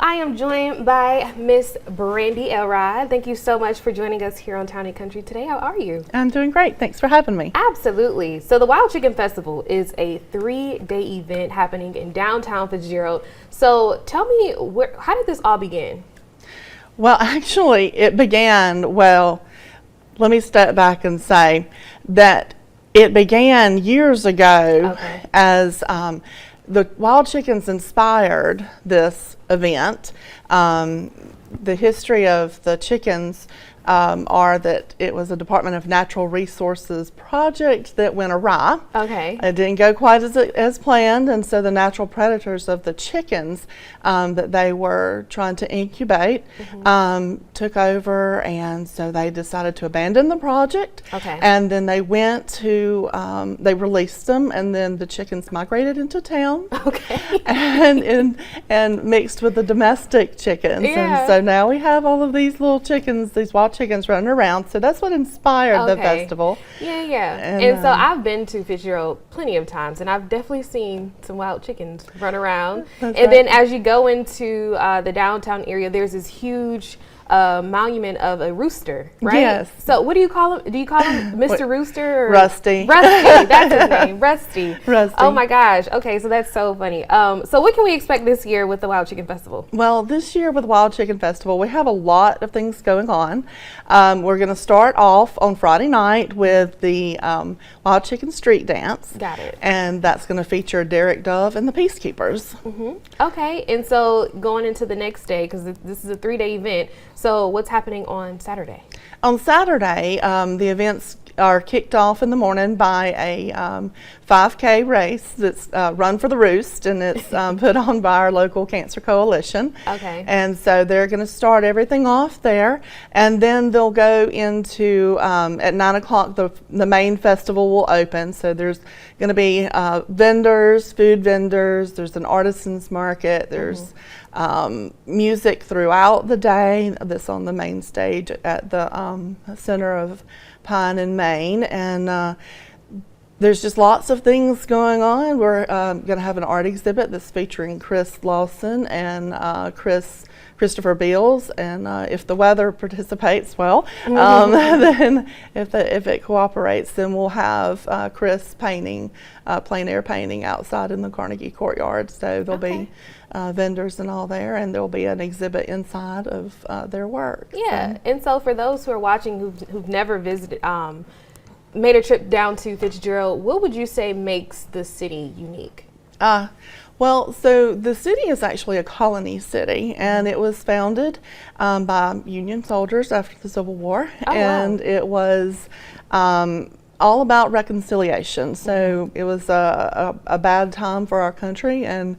I am joined by Miss Brandy Elrod. Thank you so much for joining us here on Town and Country today. How are you? I'm doing great. Thanks for having me. Absolutely. So the Wild Chicken Festival is a 3-day event happening in downtown Fitzgerald. So tell me, how did this all begin? Well, actually, it began, let me step back and say that it began years ago as the wild chickens inspired this event. The history of the chickens are that it was a Department of Natural Resources project that went awry. Okay. It didn't go quite as planned, and so the natural predators of the chickens that they were trying to incubate took over, and so they decided to abandon the project. Okay. And then they went to, they released them, and then the chickens migrated into town. Okay. and mixed with the domestic chickens. Yeah. And so now we have all of these little chickens, these wild chickens running around. So that's what inspired the festival. Yeah. And so I've been to Fitzgerald plenty of times, and I've definitely seen some wild chickens run around. Then as you go into the downtown area, there's this huge monument of a rooster, right? Yes. So what do you call him? Do you call him Mr. Rooster? Or? Rusty. Rusty, that's his name, Rusty. Rusty. Oh my gosh. Okay, so that's so funny. So what can we expect this year with the Wild Chicken Festival? Well, this year with Wild Chicken Festival, we have a lot of things going on. We're going to start off on Friday night with the Wild Chicken Street Dance. Got it. And that's going to feature Derek Dove and the Peacekeepers. Okay, and so going into the next day, because this is a 3-day event, so what's happening on Saturday? On Saturday, the events are kicked off in the morning by a 5K race that's Run for the Roost, and it's put on by our local Cancer Coalition. Okay. And so they're going to start everything off there, and then they'll go into, at 9 o'clock, the main festival will open. So there's going to be vendors, food vendors, there's an artisans market, there's music throughout the day that's on the main stage at the center of Pine and Main, and there's just lots of things going on. We're going to have an art exhibit that's featuring Chris Lawson and Christopher Beals, and if the weather participates well, then if it cooperates, then we'll have Chris painting, plein air painting outside in the Carnegie Courtyard. So there'll be vendors and all there, and there'll be an exhibit inside of their work. Yeah, and so for those who are watching who've never visited, made a trip down to Fitzgerald, what would you say makes the city unique? Well, so the city is actually a colony city, and it was founded by Union soldiers after the Civil War, and it was all about reconciliation. So it was a bad time for our country, and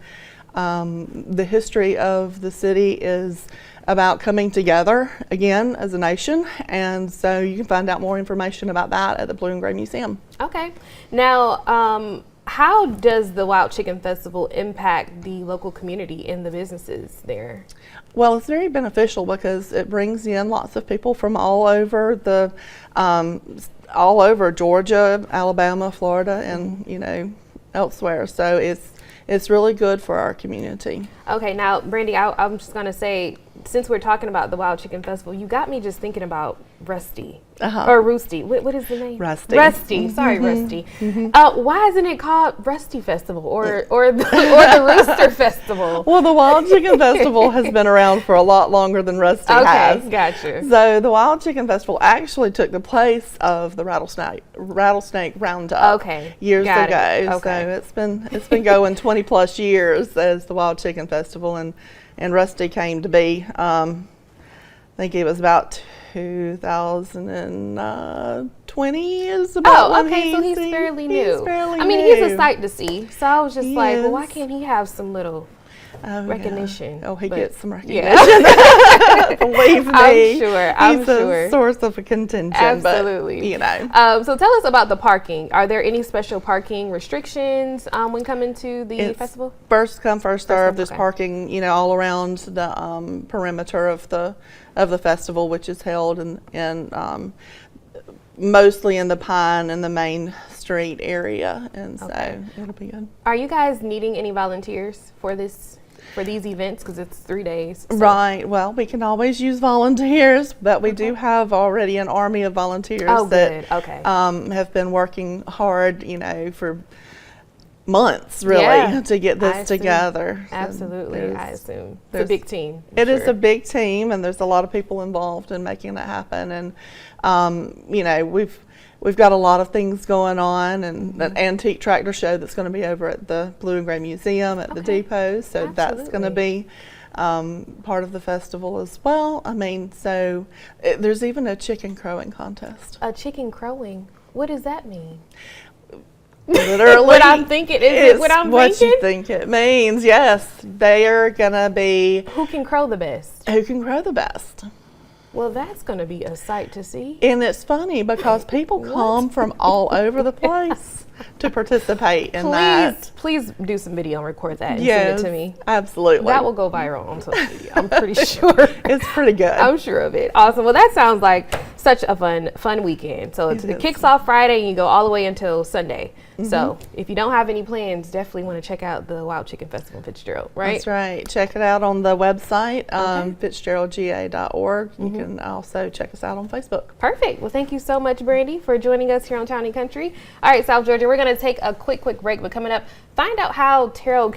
the history of the city is about coming together again as a nation, and so you can find out more information about that at the Blue and Gray Museum. Okay. Now, how does the Wild Chicken Festival impact the local community and the businesses there? Well, it's very beneficial because it brings in lots of people from all over all over Georgia, Alabama, Florida, and elsewhere. So it's really good for our community. Okay, now Brandy, I'm just gonna say, since we're talking about the Wild Chicken Festival, you got me just thinking about Rusty. Or Roosty. What is the name? Rusty. Rusty. Sorry, Rusty. Why isn't it called Rusty Festival or the Rooster Festival? Well, the Wild Chicken Festival has been around for a lot longer than Rusty has. Okay, gotcha. So the Wild Chicken Festival actually took the place of the rattlesnake roundup years ago. Okay. So it's been going 20 plus years as the Wild Chicken Festival, and Rusty came to be. I think it was about 2020 is about when so he's fairly new. He's fairly new. He's a sight to see. So I was just like, well, why Yes. can't he have some little recognition? Yeah. Oh, he gets some recognition. Yeah. Believe me. I'm sure. He's a source of a contention. Absolutely. But, so tell us about the parking. Are there any special parking restrictions when coming to the festival? First come, first serve. There's okay. parking, all around the perimeter of the festival, which is held in mostly in the Pine and the Main Street area, and so it'll be good. Are you guys needing any volunteers for this for these events because it's 3 days. So. Right. Well, we can always use volunteers, but we do have already an army of volunteers that have been working hard, for months, really, to get this together. Absolutely. I assume. It's a big team. It is a big team, and there's a lot of people involved in making that happen. And, we've got a lot of things going on, and an antique tractor show that's going to be over at the Blue and Gray Museum at the depot. So that's going to be part of the festival as well. I mean, there's even a chicken crowing contest. A chicken crowing? What does that mean? Literally, what I'm thinking is what I'm what thinking. You think it means? Yes, they are gonna be. Who can crow the best? Who can crow the best? Well, that's going to be a sight to see. And it's funny because people come from all over the place to participate in that. Please do some video and record that and send it to me. Absolutely. That will go viral on social media. I'm pretty sure. It's pretty good. I'm sure of it. Awesome. Well, that sounds like such a fun weekend. So it kicks off Friday and you go all the way until Sunday. So if you don't have any plans, definitely want to check out the Wild Chicken Festival in Fitzgerald, right? That's right. Check it out on the website, fitzgeraldga.org. You can also check us out on Facebook. Perfect. Well, thank you so much, Brandy, for joining us here on Town & Country. All right, South Georgia, we're going to take a quick break, but coming up, find out how tarot